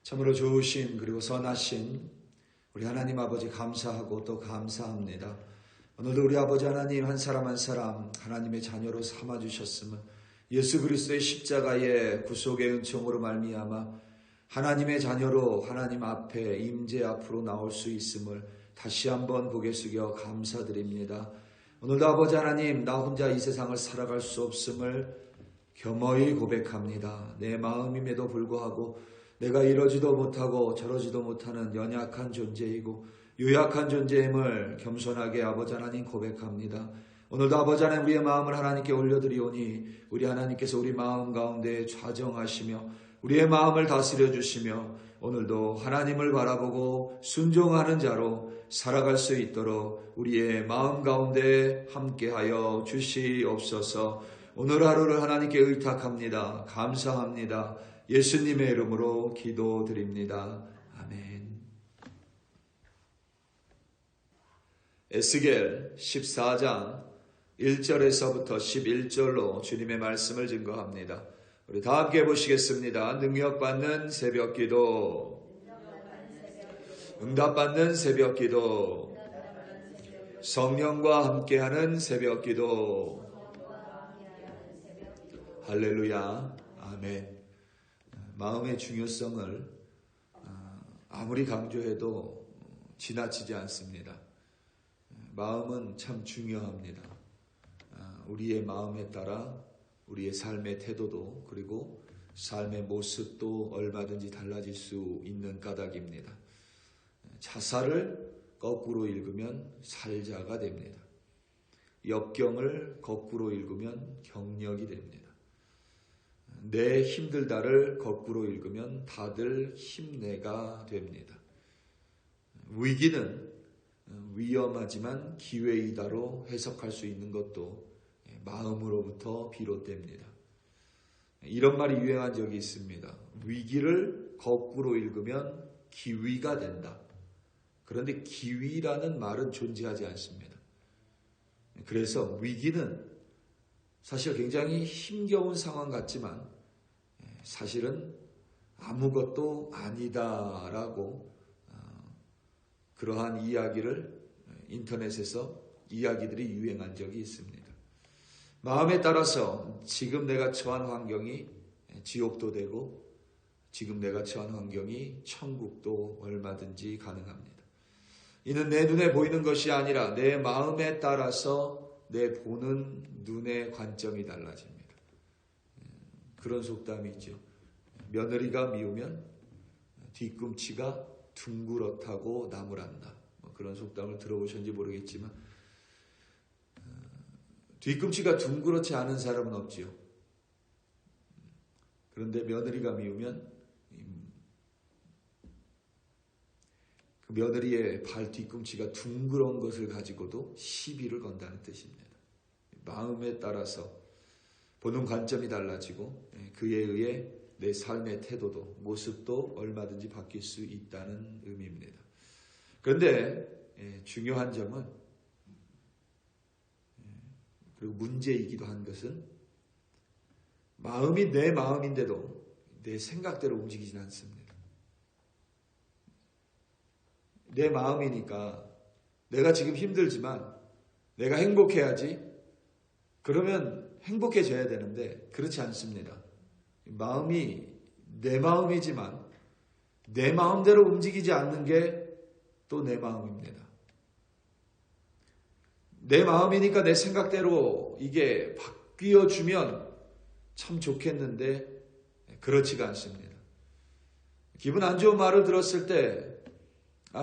참으로 좋으신 그리고 선하신 우리 하나님 아버지 감사하고 또 감사합니다. 오늘도 우리 아버지 하나님 한 사람 한 사람 하나님의 자녀로 삼아주셨음을 예수 그리스도의 십자가의 구속의 은총으로 말미암아 하나님의 자녀로 하나님 앞에 임재 앞으로 나올 수 있음을 다시 한번 고개 숙여 감사드립니다. 오늘도 아버지 하나님 나 혼자 이 세상을 살아갈 수 없음을 겸허히 고백합니다. 내 마음임에도 불구하고 내가 이러지도 못하고 저러지도 못하는 연약한 존재이고 유약한 존재임을 겸손하게 아버지 하나님 고백합니다. 오늘도 아버지 하나님 우리의 마음을 하나님께 올려드리오니 우리 하나님께서 우리 마음 가운데 좌정하시며 우리의 마음을 다스려 주시며 오늘도 하나님을 바라보고 순종하는 자로 살아갈 수 있도록 우리의 마음 가운데 함께하여 주시옵소서. 오늘 하루를 하나님께 의탁합니다. 감사합니다. 예수님의 이름으로 기도드립니다. 아멘. 에스겔 14장 1절에서부터 11절로 주님의 말씀을 증거합니다. 우리 다 함께 보시겠습니다. 능력받는 새벽기도, 응답받는 새벽기도, 성령과 함께하는 새벽기도. 할렐루야. 아멘. 마음의 중요성을 아무리 강조해도 지나치지 않습니다. 마음은 참 중요합니다. 우리의 마음에 따라 우리의 삶의 태도도 그리고 삶의 모습도 얼마든지 달라질 수 있는 까닭입니다. 자살을 거꾸로 읽으면 살자가 됩니다. 역경을 거꾸로 읽으면 경력이 됩니다. 내 힘들다를 거꾸로 읽으면 다들 힘내가 됩니다. 위기는 위험하지만 기회이다로 해석할 수 있는 것도 마음으로부터 비롯됩니다. 이런 말이 유행한 적이 있습니다. 위기를 거꾸로 읽으면 기위가 된다. 그런데 기위라는 말은 존재하지 않습니다. 그래서 위기는 사실 굉장히 힘겨운 상황 같지만 사실은 아무것도 아니다라고 그러한 이야기를 인터넷에서 이야기들이 유행한 적이 있습니다. 마음에 따라서 지금 내가 처한 환경이 지옥도 되고 지금 내가 처한 환경이 천국도 얼마든지 가능합니다. 이는 내 눈에 보이는 것이 아니라 내 마음에 따라서 내 보는 눈의 관점이 달라집니다. 그런 속담이 있죠. 며느리가 미우면 뒤꿈치가 둥그렇다고 나무란다. 그런 속담을 들어보셨는지 모르겠지만 뒤꿈치가 둥그렇지 않은 사람은 없지요. 그런데 며느리가 미우면 그 며느리의 발 뒤꿈치가 둥그런 것을 가지고도 시비를 건다는 뜻입니다. 마음에 따라서 보는 관점이 달라지고 그에 의해 내 삶의 태도도 모습도 얼마든지 바뀔 수 있다는 의미입니다. 그런데 중요한 점은 그리고 문제이기도 한 것은 마음이 내 마음인데도 내 생각대로 움직이진 않습니다. 내 마음이니까 내가 지금 힘들지만 내가 행복해야지. 그러면 행복해져야 되는데 그렇지 않습니다. 마음이 내 마음이지만 내 마음대로 움직이지 않는 게 또 내 마음입니다. 내 마음이니까 내 생각대로 이게 바뀌어주면 참 좋겠는데 그렇지가 않습니다. 기분 안 좋은 말을 들었을 때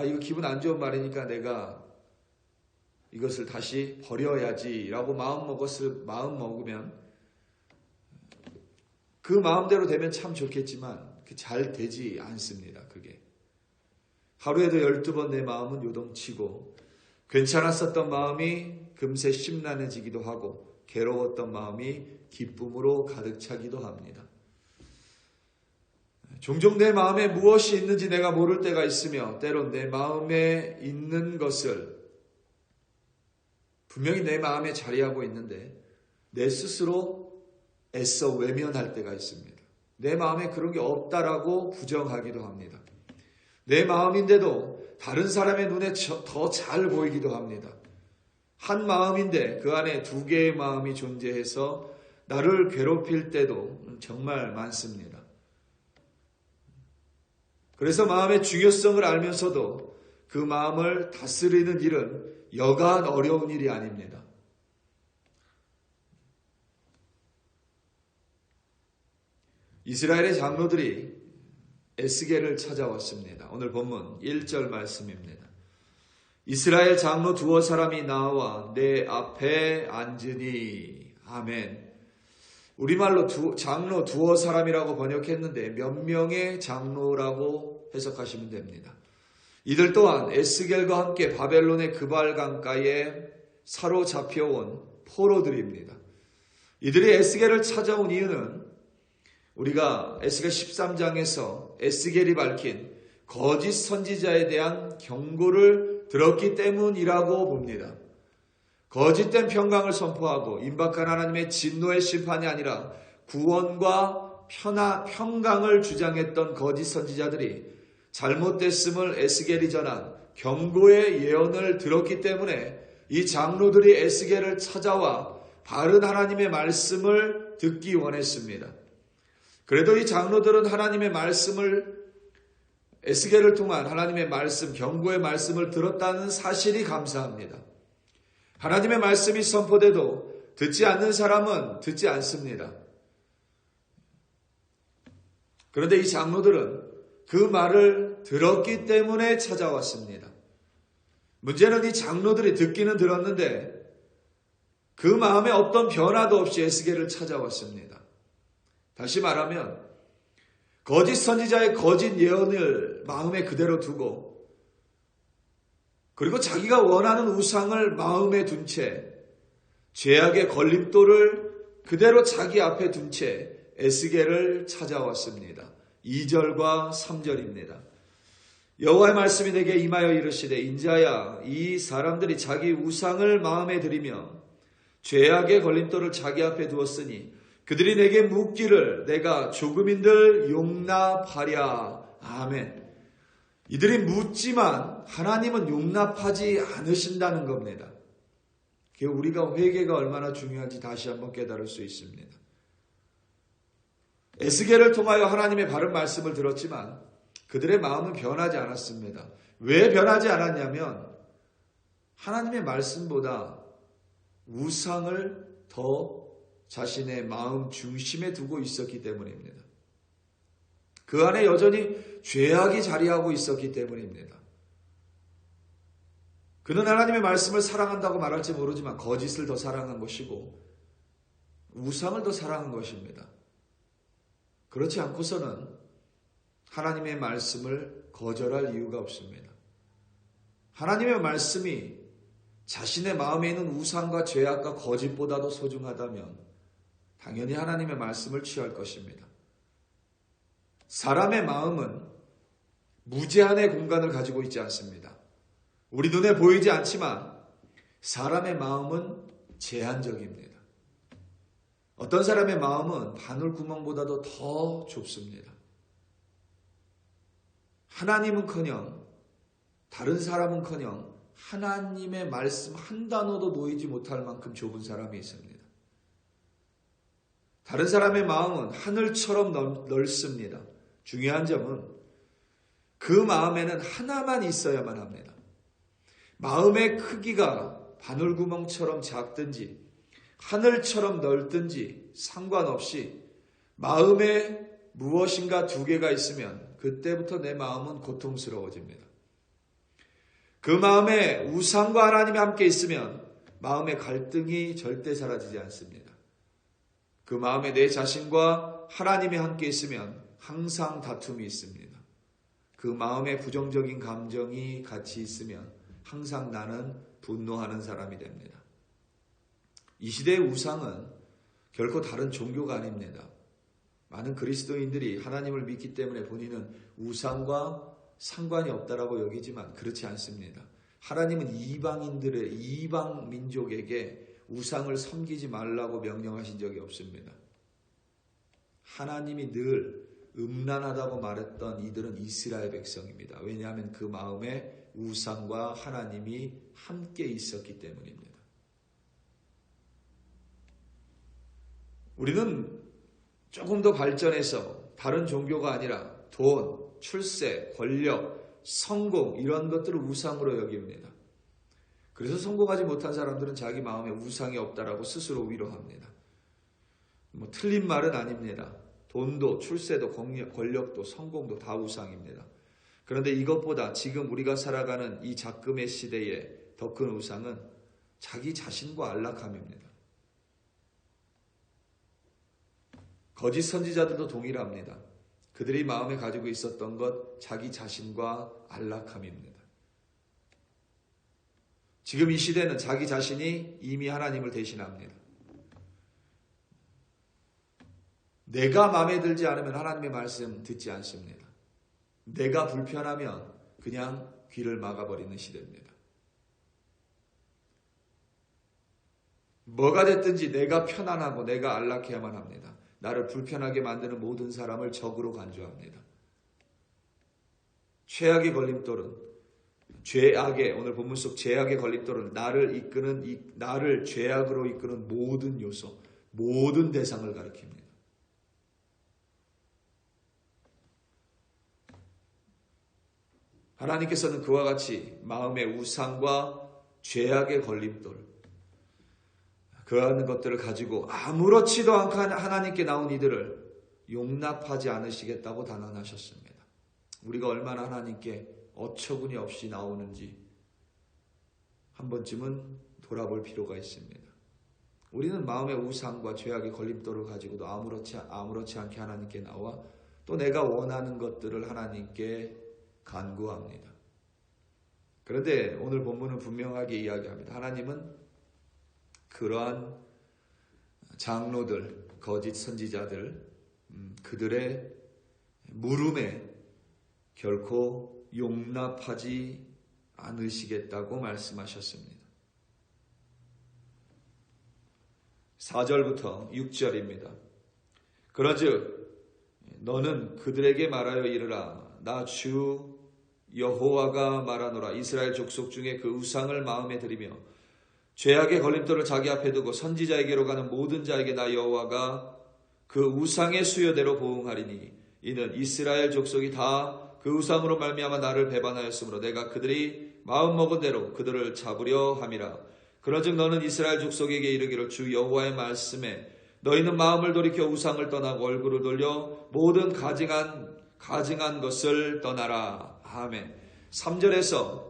이거 기분 안 좋은 말이니까 내가 이것을 다시 버려야지라고 마음 먹으면 그 마음대로 되면 참 좋겠지만 잘 되지 않습니다. 그게 하루에도 12번 내 마음은 요동치고 괜찮았었던 마음이 금세 심란해지기도 하고 괴로웠던 마음이 기쁨으로 가득 차기도 합니다. 종종 내 마음에 무엇이 있는지 내가 모를 때가 있으며 때론 내 마음에 있는 것을 분명히 내 마음에 자리하고 있는데 내 스스로 애써 외면할 때가 있습니다. 내 마음에 그런 게 없다라고 부정하기도 합니다. 내 마음인데도 다른 사람의 눈에 더 잘 보이기도 합니다. 한 마음인데 그 안에 두 개의 마음이 존재해서 나를 괴롭힐 때도 정말 많습니다. 그래서 마음의 중요성을 알면서도 그 마음을 다스리는 일은 여간 어려운 일이 아닙니다. 이스라엘의 장로들이 에스겔을 찾아왔습니다. 오늘 본문 1절 말씀입니다. 이스라엘 장로 두어 사람이 나와 내 앞에 앉으니. 아멘. 우리말로 장로 두어 사람이라고 번역했는데 몇 명의 장로라고 해석하시면 됩니다. 이들 또한 에스겔과 함께 바벨론의 그발 강가에 사로잡혀온 포로들입니다. 이들이 에스겔을 찾아온 이유는 우리가 에스겔 13장에서 에스겔이 밝힌 거짓 선지자에 대한 경고를 들었기 때문이라고 봅니다. 거짓된 평강을 선포하고 임박한 하나님의 진노의 심판이 아니라 구원과 평강을 주장했던 거짓 선지자들이 잘못됐음을 에스겔이 전한 경고의 예언을 들었기 때문에 이 장로들이 에스겔을 찾아와 바른 하나님의 말씀을 듣기 원했습니다. 그래도 이 장로들은 하나님의 말씀을 에스겔을 통한 하나님의 말씀, 경고의 말씀을 들었다는 사실이 감사합니다. 하나님의 말씀이 선포돼도 듣지 않는 사람은 듣지 않습니다. 그런데 이 장로들은 그 말을 들었기 때문에 찾아왔습니다. 문제는 이 장로들이 듣기는 들었는데 그 마음에 어떤 변화도 없이 에스겔을 찾아왔습니다. 다시 말하면 거짓 선지자의 거짓 예언을 마음에 그대로 두고 그리고 자기가 원하는 우상을 마음에 둔 채 죄악의 걸림돌을 그대로 자기 앞에 둔 채 에스겔을 찾아왔습니다. 2절과 3절입니다. 여호와의 말씀이 내게 임하여 이르시되 인자야 이 사람들이 자기 우상을 마음에 들이며 죄악의 걸림돌을 자기 앞에 두었으니 그들이 내게 묻기를 내가 조금인들 용납하랴. 아멘. 이들이 묻지만 하나님은 용납하지 않으신다는 겁니다. 우리가 회개가 얼마나 중요한지 다시 한번 깨달을 수 있습니다. 에스겔을 통하여 하나님의 바른 말씀을 들었지만 그들의 마음은 변하지 않았습니다. 왜 변하지 않았냐면 하나님의 말씀보다 우상을 더 자신의 마음 중심에 두고 있었기 때문입니다. 그 안에 여전히 죄악이 자리하고 있었기 때문입니다. 그는 하나님의 말씀을 사랑한다고 말할지 모르지만 거짓을 더 사랑한 것이고 우상을 더 사랑한 것입니다. 그렇지 않고서는 하나님의 말씀을 거절할 이유가 없습니다. 하나님의 말씀이 자신의 마음에 있는 우상과 죄악과 거짓보다도 소중하다면 당연히 하나님의 말씀을 취할 것입니다. 사람의 마음은 무제한의 공간을 가지고 있지 않습니다. 우리 눈에 보이지 않지만 사람의 마음은 제한적입니다. 어떤 사람의 마음은 바늘구멍보다도 더 좁습니다. 하나님은커녕 다른 사람은커녕 하나님의 말씀 한 단어도 놓이지 못할 만큼 좁은 사람이 있습니다. 다른 사람의 마음은 하늘처럼 넓습니다. 중요한 점은 그 마음에는 하나만 있어야만 합니다. 마음의 크기가 바늘구멍처럼 작든지 하늘처럼 넓든지 상관없이 마음에 무엇인가 두 개가 있으면 그때부터 내 마음은 고통스러워집니다. 그 마음에 우상과 하나님이 함께 있으면 마음의 갈등이 절대 사라지지 않습니다. 그 마음에 내 자신과 하나님이 함께 있으면 항상 다툼이 있습니다. 그 마음에 부정적인 감정이 같이 있으면 항상 나는 분노하는 사람이 됩니다. 이 시대의 우상은 결코 다른 종교가 아닙니다. 많은 그리스도인들이 하나님을 믿기 때문에 본인은 우상과 상관이 없다라고 여기지만 그렇지 않습니다. 하나님은 이방 민족에게 우상을 섬기지 말라고 명령하신 적이 없습니다. 하나님이 늘 음란하다고 말했던 이들은 이스라엘 백성입니다. 왜냐하면 그 마음에 우상과 하나님이 함께 있었기 때문입니다. 우리는 조금 더 발전해서 다른 종교가 아니라 돈, 출세, 권력, 성공 이런 것들을 우상으로 여깁니다. 그래서 성공하지 못한 사람들은 자기 마음에 우상이 없다라고 스스로 위로합니다. 틀린 말은 아닙니다. 돈도 출세도 권력도 성공도 다 우상입니다. 그런데 이것보다 지금 우리가 살아가는 이 작금의 시대에 더 큰 우상은 자기 자신과 안락함입니다. 거짓 선지자들도 동일합니다. 그들이 마음에 가지고 있었던 것 자기 자신과 안락함입니다. 지금 이 시대는 자기 자신이 이미 하나님을 대신합니다. 내가 마음에 들지 않으면 하나님의 말씀 듣지 않습니다. 내가 불편하면 그냥 귀를 막아버리는 시대입니다. 뭐가 됐든지 내가 편안하고 내가 안락해야만 합니다. 나를 불편하게 만드는 모든 사람을 적으로 간주합니다. 최악의 걸림돌은 오늘 본문 속 죄악의 걸림돌은 나를 죄악으로 이끄는 모든 요소, 모든 대상을 가리킵니다. 하나님께서는 그와 같이 마음의 우상과 죄악의 걸림돌, 그러한 것들을 가지고 아무렇지도 않게 하나님께 나온 이들을 용납하지 않으시겠다고 단언하셨습니다. 우리가 얼마나 하나님께 어처구니 없이 나오는지 한 번쯤은 돌아볼 필요가 있습니다. 우리는 마음의 우상과 죄악의 걸림돌을 가지고도 아무렇지 않게 하나님께 나와 또 내가 원하는 것들을 하나님께 간구합니다. 그런데 오늘 본문은 분명하게 이야기합니다. 하나님은 그러한 장로들, 거짓 선지자들, 그들의 물음에 결코 용납하지 않으시겠다고 말씀하셨습니다. 4절부터 6절입니다. 그러즉 너는 그들에게 말하여 이르라. 나 주 여호와가 말하노라. 이스라엘 족속 중에 그 우상을 마음에 들이며 죄악의 걸림돌을 자기 앞에 두고 선지자에게로 가는 모든 자에게 나 여호와가 그 우상의 수요대로 보응하리니 이는 이스라엘 족속이 다 그 우상으로 말미암아 나를 배반하였으므로 내가 그들이 마음먹은 대로 그들을 잡으려 함이라. 그러즉 너는 이스라엘 족속에게 이르기를 주 여호와의 말씀에 너희는 마음을 돌이켜 우상을 떠나고 얼굴을 돌려 모든 가증한 것을 떠나라. 아멘. 3절에서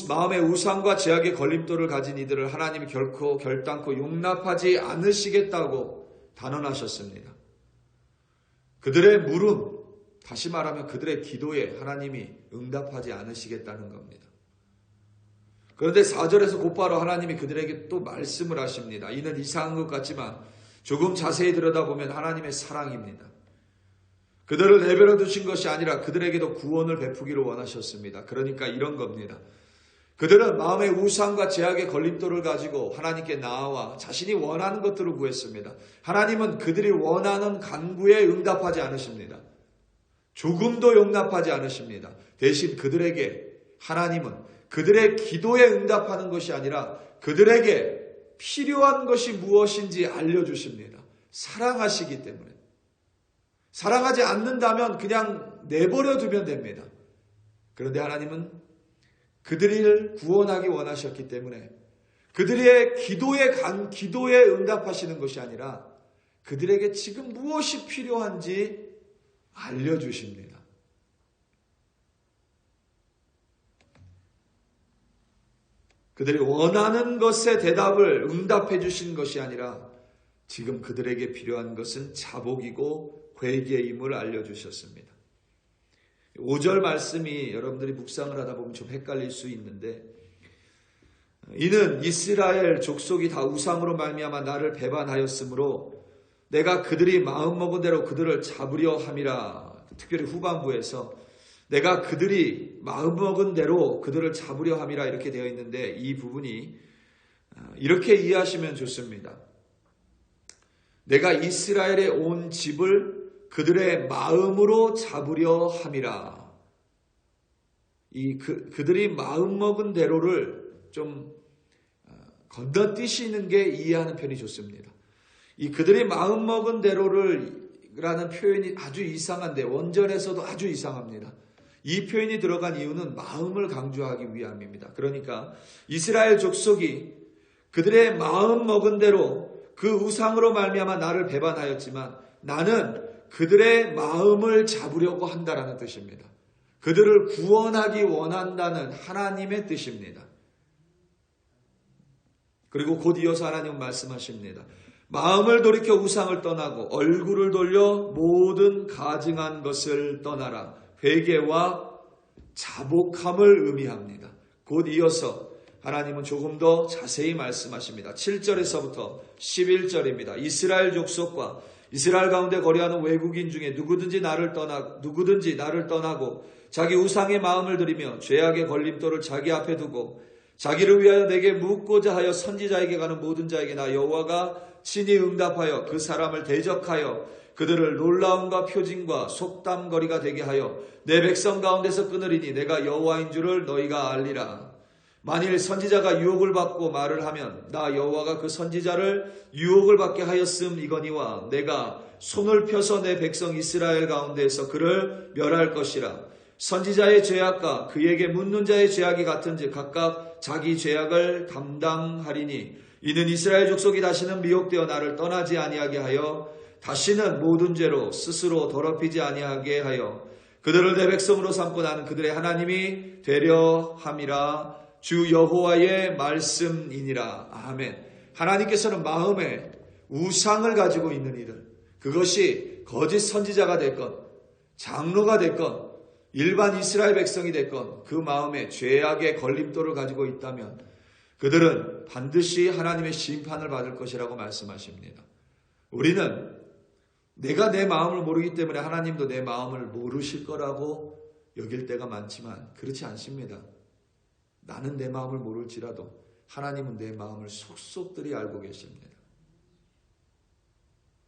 마음의 우상과 죄악의 걸림돌을 가진 이들을 하나님이 결단코 용납하지 않으시겠다고 단언하셨습니다. 그들의 물음, 다시 말하면 그들의 기도에 하나님이 응답하지 않으시겠다는 겁니다. 그런데 4절에서 곧바로 하나님이 그들에게 또 말씀을 하십니다. 이는 이상한 것 같지만 조금 자세히 들여다보면 하나님의 사랑입니다. 그들을 내버려 두신 것이 아니라 그들에게도 구원을 베푸기를 원하셨습니다. 그러니까 이런 겁니다. 그들은 마음의 우상과 죄악의 걸림돌을 가지고 하나님께 나아와 자신이 원하는 것들을 구했습니다. 하나님은 그들이 원하는 간구에 응답하지 않으십니다. 조금도 용납하지 않으십니다. 대신 그들에게 하나님은 그들의 기도에 응답하는 것이 아니라 그들에게 필요한 것이 무엇인지 알려주십니다. 사랑하시기 때문에. 사랑하지 않는다면 그냥 내버려 두면 됩니다. 그런데 하나님은 그들을 구원하기 원하셨기 때문에 그들의 기도에 응답하시는 것이 아니라 그들에게 지금 무엇이 필요한지 알려주십니다. 그들이 원하는 것에 대답을 응답해 주신 것이 아니라 지금 그들에게 필요한 것은 자복이고 회개임을 알려주셨습니다. 5절 말씀이 여러분들이 묵상을 하다 보면 좀 헷갈릴 수 있는데 이는 이스라엘 족속이 다 우상으로 말미암아 나를 배반하였으므로 내가 그들이 마음먹은 대로 그들을 잡으려 함이라. 특별히 후반부에서 내가 그들이 마음먹은 대로 그들을 잡으려 함이라 이렇게 되어 있는데 이 부분이 이렇게 이해하시면 좋습니다. 내가 이스라엘의 온 집을 그들의 마음으로 잡으려 함이라. 그들이 마음먹은 대로를 좀 건너뛰시는 게 이해하는 편이 좋습니다. 이 그들이 마음먹은 대로를 라는 표현이 아주 이상한데 원전에서도 아주 이상합니다. 이 표현이 들어간 이유는 마음을 강조하기 위함입니다. 그러니까 이스라엘 족속이 그들의 마음 먹은 대로 그 우상으로 말미암아 나를 배반하였지만 나는 그들의 마음을 잡으려고 한다라는 뜻입니다. 그들을 구원하기 원한다는 하나님의 뜻입니다. 그리고 곧 이어서 하나님은 말씀하십니다. 마음을 돌이켜 우상을 떠나고 얼굴을 돌려 모든 가증한 것을 떠나라. 회개와 자복함을 의미합니다. 곧 이어서 하나님은 조금 더 자세히 말씀하십니다. 7절에서부터 11절입니다. 이스라엘 족속과 이스라엘 가운데 거류하는 외국인 중에 누구든지 나를 떠나고 자기 우상의 마음을 들이며 죄악의 걸림돌을 자기 앞에 두고 자기를 위하여 내게 묻고자 하여 선지자에게 가는 모든 자에게 나 여호와가 친히 응답하여 그 사람을 대적하여 그들을 놀라움과 표징과 속담거리가 되게 하여 내 백성 가운데서 끊으리니 내가 여호와인 줄을 너희가 알리라. 만일 선지자가 유혹을 받고 말을 하면 나 여호와가 그 선지자를 유혹을 받게 하였음이거니와 내가 손을 펴서 내 백성 이스라엘 가운데에서 그를 멸할 것이라. 선지자의 죄악과 그에게 묻는 자의 죄악이 같은즉 각각 자기 죄악을 감당하리니 이는 이스라엘 족속이 다시는 미혹되어 나를 떠나지 아니하게 하여 다시는 모든 죄로 스스로 더럽히지 아니하게 하여 그들을 내 백성으로 삼고 나는 그들의 하나님이 되려 함이라. 주 여호와의 말씀이니라. 아멘. 하나님께서는 마음에 우상을 가지고 있는 이들, 그것이 거짓 선지자가 됐건 장로가 됐건 일반 이스라엘 백성이 됐건 그 마음에 죄악의 걸림돌을 가지고 있다면 그들은 반드시 하나님의 심판을 받을 것이라고 말씀하십니다. 우리는 내가 내 마음을 모르기 때문에 하나님도 내 마음을 모르실 거라고 여길 때가 많지만 그렇지 않습니다. 나는 내 마음을 모를지라도 하나님은 내 마음을 속속들이 알고 계십니다.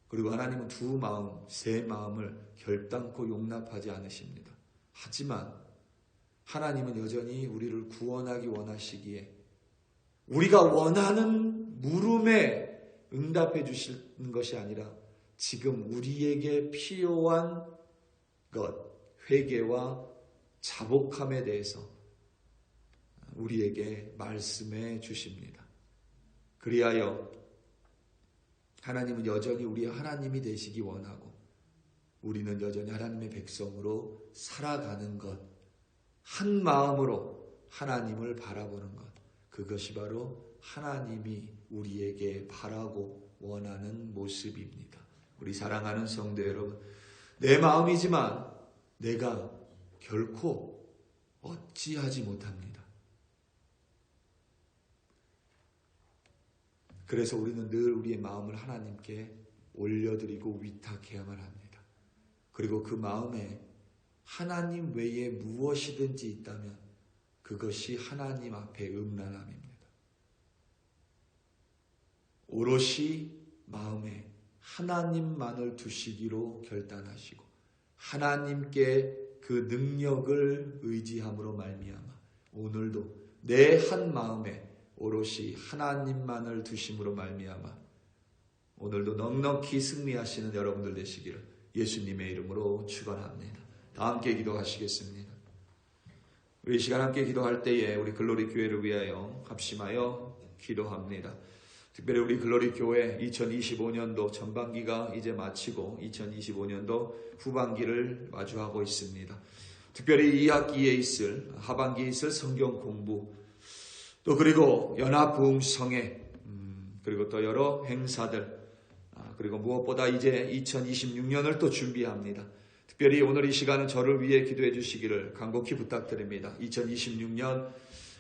그리고 하나님은 두 마음, 세 마음을 결단코 용납하지 않으십니다. 하지만 하나님은 여전히 우리를 구원하기 원하시기에 우리가 원하는 물음에 응답해 주시는 것이 아니라 지금 우리에게 필요한 것, 회개와 자복함에 대해서 우리에게 말씀해 주십니다. 그리하여 하나님은 여전히 우리의 하나님이 되시기 원하고 우리는 여전히 하나님의 백성으로 살아가는 것, 한 마음으로 하나님을 바라보는 것, 그것이 바로 하나님이 우리에게 바라고 원하는 모습입니다. 우리 사랑하는 성도 여러분, 내 마음이지만 내가 결코 어찌하지 못합니다. 그래서 우리는 늘 우리의 마음을 하나님께 올려드리고 위탁해야만 합니다. 그리고 그 마음에 하나님 외에 무엇이든지 있다면 그것이 하나님 앞에 음란함입니다. 오롯이 마음에 하나님만을 두시기로 결단하시고 하나님께 그 능력을 의지함으로 말미암아 오늘도 내 한 마음에 오롯이 하나님만을 두심으로 말미암아 오늘도 넉넉히 승리하시는 여러분들 되시기를 예수님의 이름으로 축원합니다. 다 함께 기도하시겠습니다. 우리 시간 함께 기도할 때에 우리 글로리 교회를 위하여 합심하여 기도합니다. 특별히 우리 글로리 교회 2025년도 전반기가 이제 마치고 2025년도 후반기를 마주하고 있습니다. 특별히 2학기에 있을 하반기에 있을 성경 공부 또 그리고 연합부흥성회 그리고 또 여러 행사들 그리고 무엇보다 이제 2026년을 또 준비합니다. 특별히 오늘 이 시간은 저를 위해 기도해 주시기를 간곡히 부탁드립니다. 2026년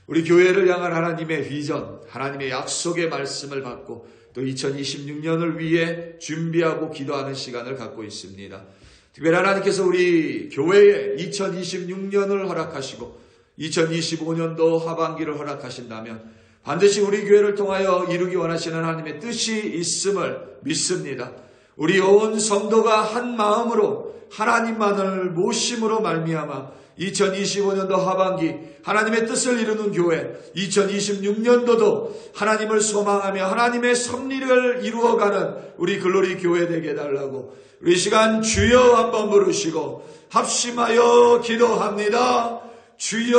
우리 교회를 향한 하나님의 비전, 하나님의 약속의 말씀을 받고 또 2026년을 위해 준비하고 기도하는 시간을 갖고 있습니다. 특별히 하나님께서 우리 교회에 2026년을 허락하시고 2025년도 하반기를 허락하신다면 반드시 우리 교회를 통하여 이루기 원하시는 하나님의 뜻이 있음을 믿습니다. 우리 온 성도가 한 마음으로 하나님만을 모심으로 말미암아 2025년도 하반기 하나님의 뜻을 이루는 교회, 2026년도도 하나님을 소망하며 하나님의 섭리를 이루어가는 우리 글로리 교회 되게 해달라고 우리 시간 주여 한번 부르시고 합심하여 기도합니다. 주여.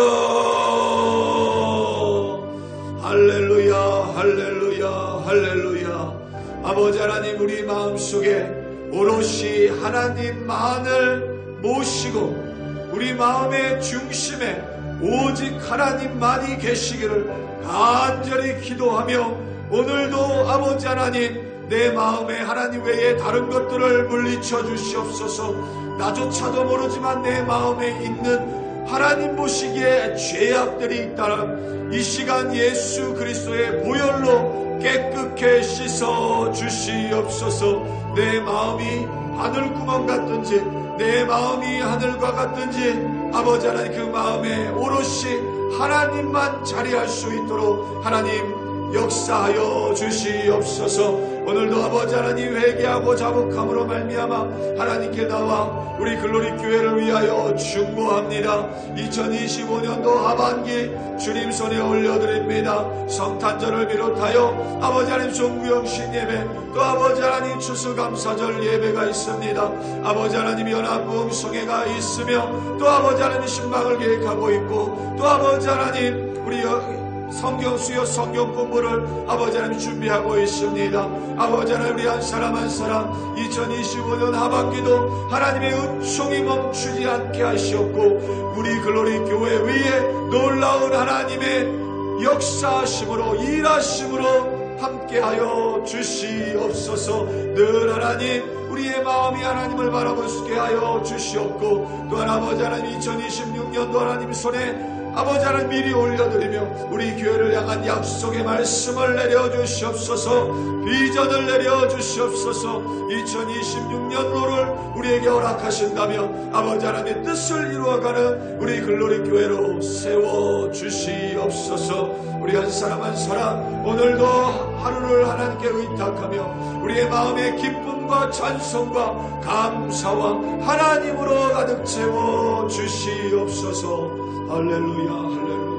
할렐루야, 할렐루야, 할렐루야. 아버지 하나님, 우리 마음속에 오롯이 하나님만을 모시고 우리 마음의 중심에 오직 하나님만이 계시기를 간절히 기도하며, 오늘도 아버지 하나님, 내 마음에 하나님 외에 다른 것들을 물리쳐 주시옵소서. 나조차도 모르지만 내 마음에 있는 하나님 보시기에 죄악들이 있다면 이 시간 예수 그리스도의 보혈로 깨끗게 씻어 주시옵소서. 내 마음이 하늘구멍 같든지 내 마음이 하늘과 같든지 아버지 하나님, 그 마음에 오롯이 하나님만 자리할 수 있도록 하나님 역사하여 주시옵소서. 오늘도 아버지 하나님, 회개하고 자복함으로 말미암아 하나님께 나와 우리 글로리 교회를 위하여 중보합니다. 2025년도 하반기 주님 손에 올려드립니다. 성탄절을 비롯하여 아버지 하나님 종구영신 예배, 또 아버지 하나님 추수감사절 예배가 있습니다. 아버지 하나님 연합부흥성회가 있으며, 또 아버지 하나님 신방을 계획하고 있고, 또 아버지 하나님 우리 성경 수요 성경 공부를 아버지 하나님 준비하고 있습니다. 아버지 하나님, 우리 한 사람 한 사람 2025년 하반기도 하나님의 은총이 멈추지 않게 하시옵고, 우리 글로리 교회 위에 놀라운 하나님의 역사하심으로 일하심으로 함께하여 주시옵소서. 늘 하나님 우리의 마음이 하나님을 바라볼 수 있게 하여 주시옵고, 또한 아버지 하나님 2026년도 하나님 손에 아버지 하나님 미리 올려드리며 우리 교회를 향한 약속의 말씀을 내려주시옵소서. 비전을 내려주시옵소서. 2026년도를 우리에게 허락하신다며 아버지 하나님의 뜻을 이루어가는 우리 글로리 교회로 세워주시옵소서. 우리 한 사람 한 사람 오늘도 하루를 하나님께 의탁하며 우리의 마음의 기쁨과 찬송과 감사와 하나님으로 가득 채워주시옵소서. 할렐루야, 할렐루야.